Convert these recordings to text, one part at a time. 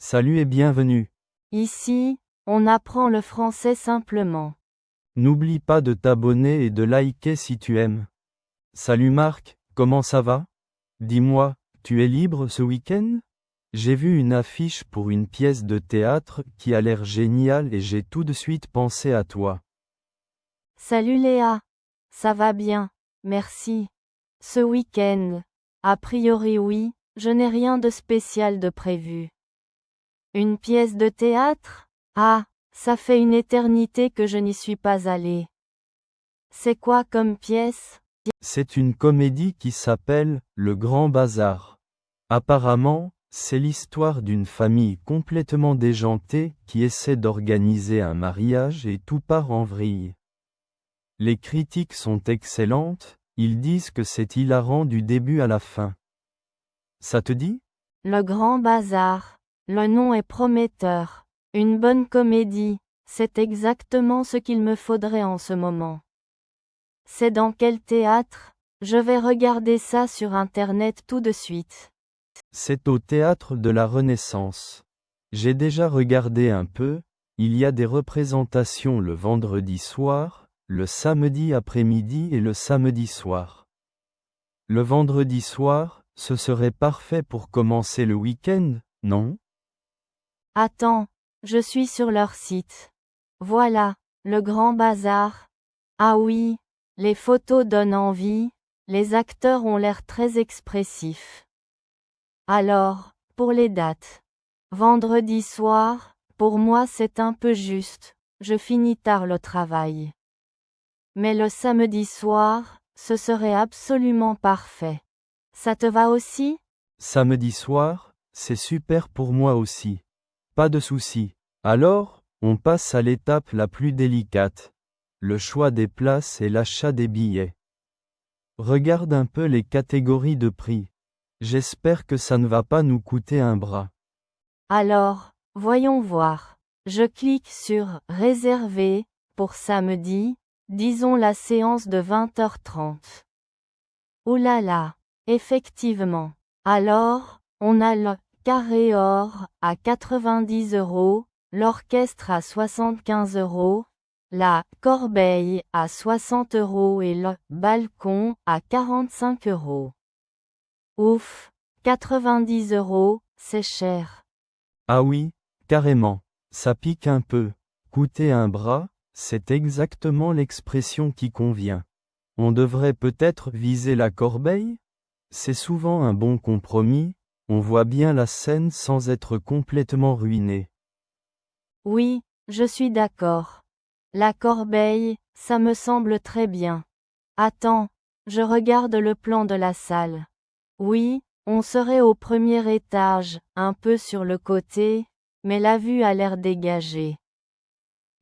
Salut et bienvenue. Ici, on apprend le français simplement. N'oublie pas de t'abonner et de liker si tu aimes. Salut Marc, comment ça va? Dis-moi, tu es libre ce week-end? J'ai vu une affiche pour une pièce de théâtre qui a l'air géniale et j'ai tout de suite pensé à toi. Salut Léa. Ça va bien, merci. Ce week-end, a priori oui, je n'ai rien de spécial de prévu. Une pièce de théâtre? Ah, ça fait une éternité que je n'y suis pas allée. C'est quoi comme pièce? C'est une comédie qui s'appelle Le Grand Bazar. Apparemment, c'est l'histoire d'une famille complètement déjantée qui essaie d'organiser un mariage et tout part en vrille. Les critiques sont excellentes, ils disent que c'est hilarant du début à la fin. Ça te dit? Le Grand Bazar. Le nom est prometteur. Une bonne comédie, c'est exactement ce qu'il me faudrait en ce moment. C'est dans quel théâtre? Je vais regarder ça sur Internet tout de suite. C'est au théâtre de la Renaissance. J'ai déjà regardé un peu, il y a des représentations le vendredi soir, le samedi après-midi et le samedi soir. Le vendredi soir, ce serait parfait pour commencer le week-end, non? Attends, je suis sur leur site. Voilà, le Grand Bazar. Ah oui, les photos donnent envie, les acteurs ont l'air très expressifs. Alors, pour les dates. Vendredi soir, pour moi c'est un peu juste, je finis tard le travail. Mais le samedi soir, ce serait absolument parfait. Ça te va aussi? Samedi soir, c'est super pour moi aussi. Pas de souci. Alors, on passe à l'étape la plus délicate. Le choix des places et l'achat des billets. Regarde un peu les catégories de prix. J'espère que ça ne va pas nous coûter un bras. Alors, voyons voir. Je clique sur Réserver pour samedi, disons la séance de 20h30. Ouh là là, effectivement. Alors, on a le carré or à 90 €, l'orchestre à 75 €, la corbeille à 60 € et le balcon à 45 €. Ouf, 90 €, c'est cher. Ah oui, carrément. Ça pique un peu. Coûter un bras, c'est exactement l'expression qui convient. On devrait peut-être viser la corbeille? C'est souvent un bon compromis, on voit bien la scène sans être complètement ruiné. Oui, je suis d'accord. La corbeille, ça me semble très bien. Attends, je regarde le plan de la salle. Oui, on serait au premier étage, un peu sur le côté, mais la vue a l'air dégagée.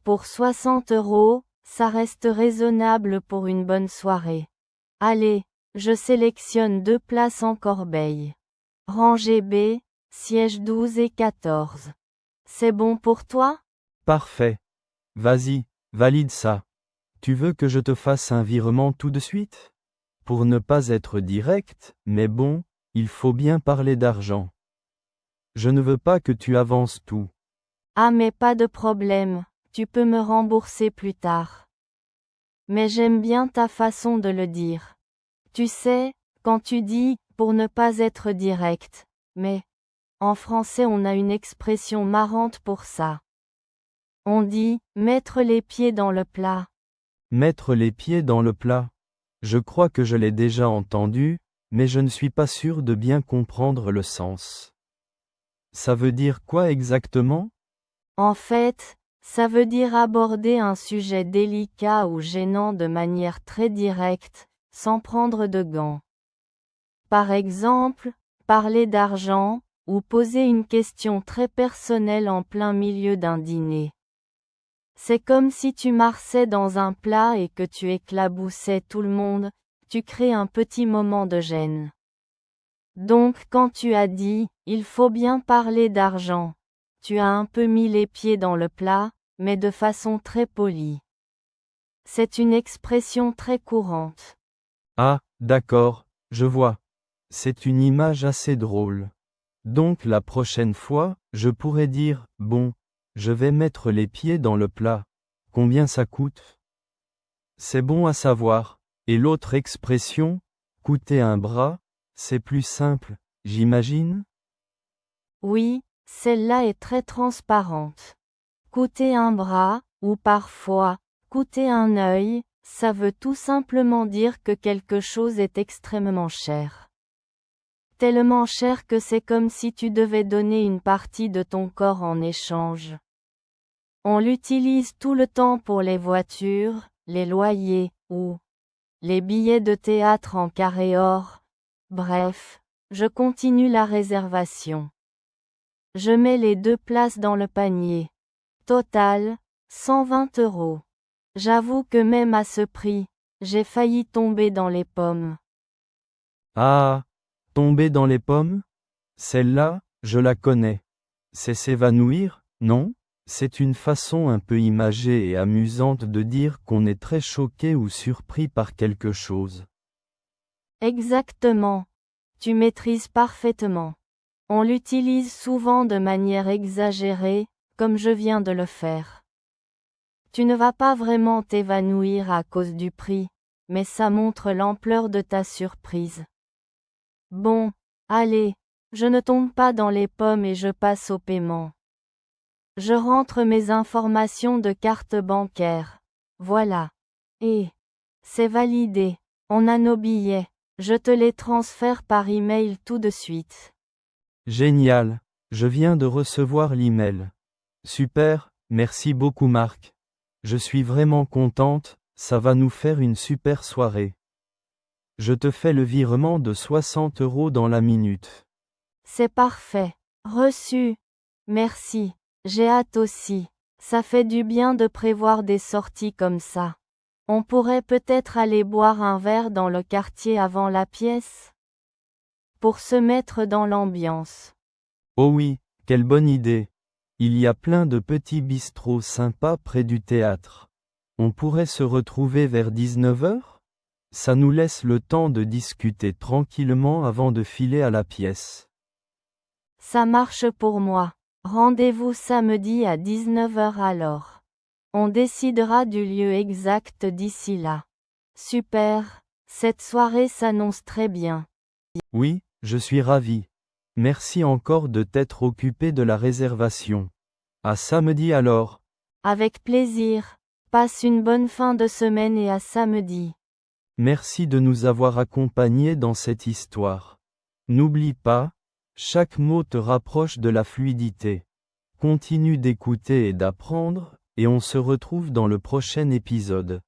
Pour 60 €, ça reste raisonnable pour une bonne soirée. Allez, je sélectionne 2 places en corbeille. Rangée B, sièges 12 et 14. C'est bon pour toi? Parfait. Vas-y, valide ça. Tu veux que je te fasse un virement tout de suite? Pour ne pas être direct, mais bon, il faut bien parler d'argent. Je ne veux pas que tu avances tout. Ah mais pas de problème, tu peux me rembourser plus tard. Mais j'aime bien ta façon de le dire. Tu sais, quand tu dis « pour ne pas être direct », mais en français on a une expression marrante pour ça. On dit « mettre les pieds dans le plat ». Mettre les pieds dans le plat. Je crois que je l'ai déjà entendu, mais je ne suis pas sûr de bien comprendre le sens. Ça veut dire quoi exactement? En fait, ça veut dire aborder un sujet délicat ou gênant de manière très directe, sans prendre de gants. Par exemple, parler d'argent, ou poser une question très personnelle en plein milieu d'un dîner. C'est comme si tu marchais dans un plat et que tu éclaboussais tout le monde, tu crées un petit moment de gêne. Donc quand tu as dit « il faut bien parler d'argent », tu as un peu mis les pieds dans le plat, mais de façon très polie. C'est une expression très courante. Ah, d'accord, je vois. C'est une image assez drôle. Donc la prochaine fois, je pourrais dire, bon, je vais mettre les pieds dans le plat. Combien ça coûte? C'est bon à savoir. Et l'autre expression, coûter un bras, c'est plus simple, j'imagine? Oui, celle-là est très transparente. Coûter un bras, ou parfois, coûter un œil, ça veut tout simplement dire que quelque chose est extrêmement cher. Tellement cher que c'est comme si tu devais donner une partie de ton corps en échange. On l'utilise tout le temps pour les voitures, les loyers, ou les billets de théâtre en carré or. Bref, je continue la réservation. Je mets les 2 places dans le panier. Total, 120 €. J'avoue que même à ce prix, j'ai failli tomber dans les pommes. Ah, tomber dans les pommes? Celle-là, je la connais. C'est s'évanouir, non? C'est une façon un peu imagée et amusante de dire qu'on est très choqué ou surpris par quelque chose. Exactement. Tu maîtrises parfaitement. On l'utilise souvent de manière exagérée, comme je viens de le faire. Tu ne vas pas vraiment t'évanouir à cause du prix, mais ça montre l'ampleur de ta surprise. Bon, allez, je ne tombe pas dans les pommes et je passe au paiement. Je rentre mes informations de carte bancaire. Voilà. Et c'est validé. On a nos billets. Je te les transfère par email tout de suite. Génial. Je viens de recevoir l'email. Super, merci beaucoup Marc. Je suis vraiment contente, ça va nous faire une super soirée. Je te fais le virement de 60 € dans la minute. C'est parfait. Reçu. Merci. J'ai hâte aussi. Ça fait du bien de prévoir des sorties comme ça. On pourrait peut-être aller boire un verre dans le quartier avant la pièce? Pour se mettre dans l'ambiance. Oh oui, quelle bonne idée. Il y a plein de petits bistrots sympas près du théâtre. On pourrait se retrouver vers 19 h? Ça nous laisse le temps de discuter tranquillement avant de filer à la pièce. Ça marche pour moi. Rendez-vous samedi à 19 h alors. On décidera du lieu exact d'ici là. Super, cette soirée s'annonce très bien. Oui, je suis ravi. Merci encore de t'être occupé de la réservation. À samedi alors. Avec plaisir. Passe une bonne fin de semaine et à samedi. Merci de nous avoir accompagnés dans cette histoire. N'oublie pas, chaque mot te rapproche de la fluidité. Continue d'écouter et d'apprendre, et on se retrouve dans le prochain épisode.